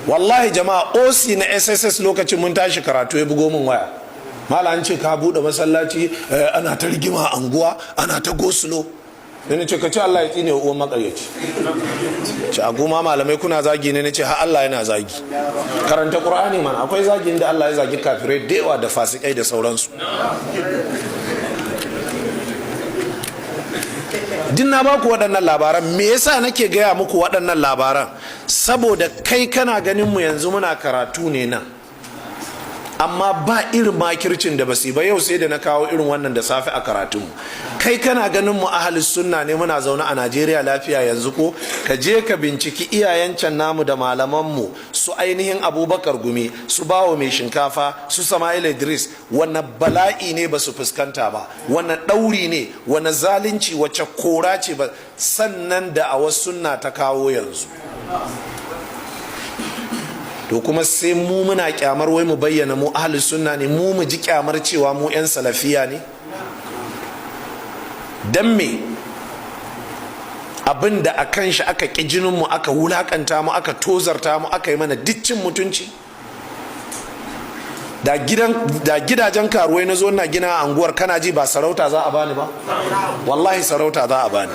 wallahi jama'a oc na sss lokacin mun tashi karatu ya bugo min waya, mala an ce ka bude masallaci ana ta rigima a anguwa ana ta gosulo. ne ce ka ce Allah ya tsine uwan makaryaci. ce a goma malamai kuna zagi ne ce ha Allah yana zagi. karanta Qur'ani man, akwai zagi inda Allah ya zagi kafirai da yawa da fasikai da sauransu. din na baku waɗannan labaran, me yasa nake gaya muku waɗannan labaran? saboda kai kana ganin mu yanzu muna karatu ne nan, amma ba irin makircin da basu ba. yau sai da na kawo irin wannan da safe a karatunmu. kai kana ganin mu ahlus sunna ne muna zaune a Najeriya lafiya yanzu ko? ka je ka binciki iyayen can namu da malaman mu, su ainihin Abubakar Gumi, su Bawo mai shinkafa, su Sama'il Idris, wannan bala'i ne ba su fuskanta ba, wannan ɗauri ne, wannan zalunci wacce kora ce ba, sannan da a wasu sunna ta kawo yanzu. to kuma sai mu muna kyamar wai mu bayyana mu ahlus sunna ne, mu ji kyamar cewa mu yan salafiya ne. dan me abinda akan shi aka ƙi jinin mu, aka wulakanta mu, aka tozarta mu, aka yi mana diccin mutunci. da gidajen karuwai na zo na gina a anguwar, kana ji ba sarauta za a bani ba? wallahi sarauta za a bani.